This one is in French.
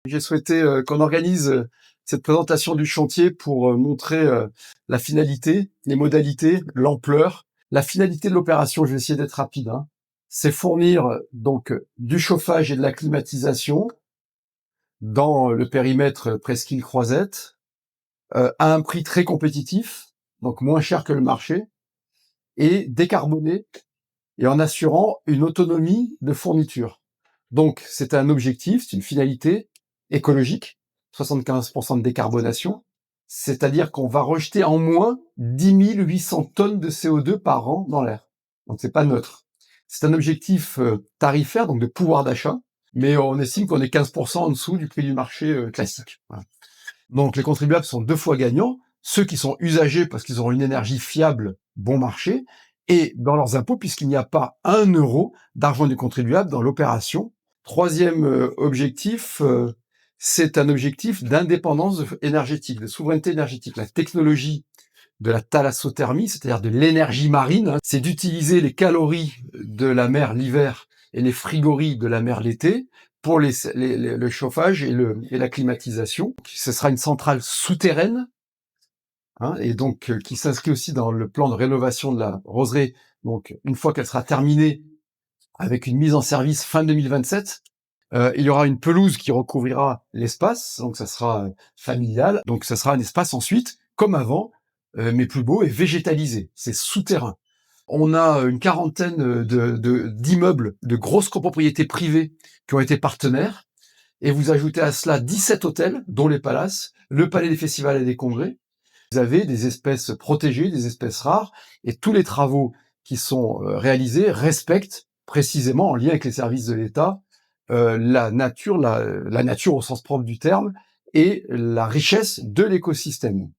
J'ai souhaité qu'on organise cette présentation du chantier pour montrer la finalité, les modalités, l'ampleur. La finalité de l'opération, je vais essayer d'être rapide, hein, c'est fournir donc du chauffage et de la climatisation dans le périmètre Presqu'île Croisette à un prix très compétitif, donc moins cher que le marché, et décarboné et en assurant une autonomie de fourniture. Donc, c'est un objectif, c'est une finalité écologique, 75% de décarbonation, c'est-à-dire qu'on va rejeter en moins 10 800 tonnes de CO2 par an dans l'air. Donc, c'est pas neutre. C'est un objectif tarifaire, donc de pouvoir d'achat, mais on estime qu'on est 15% en dessous du prix du marché classique. Voilà. Donc, les contribuables sont deux fois gagnants, ceux qui sont usagers parce qu'ils auront une énergie fiable, bon marché, et dans leurs impôts, puisqu'il n'y a pas 1 euro d'argent du contribuable dans l'opération. Troisième objectif, c'est un objectif d'indépendance énergétique, de souveraineté énergétique. La technologie de la thalassothermie, c'est-à-dire de l'énergie marine, hein, c'est d'utiliser les calories de la mer l'hiver et les frigories de la mer l'été pour le chauffage et la climatisation. Ce sera une centrale souterraine, hein, et donc qui s'inscrit aussi dans le plan de rénovation de la roseraie. Donc, une fois qu'elle sera terminée, avec une mise en service fin 2027, il y aura une pelouse qui recouvrira l'espace, donc ça sera familial. Donc ça sera un espace ensuite, comme avant, mais plus beau et végétalisé. C'est souterrain. On a une quarantaine d'immeubles de grosses copropriétés privées qui ont été partenaires. Et vous ajoutez à cela 17 hôtels, dont les palaces, le palais des festivals et des congrès. Vous avez des espèces protégées, des espèces rares, et tous les travaux qui sont réalisés respectent précisément, en lien avec les services de l'État, la nature au sens propre du terme, et la richesse de l'écosystème.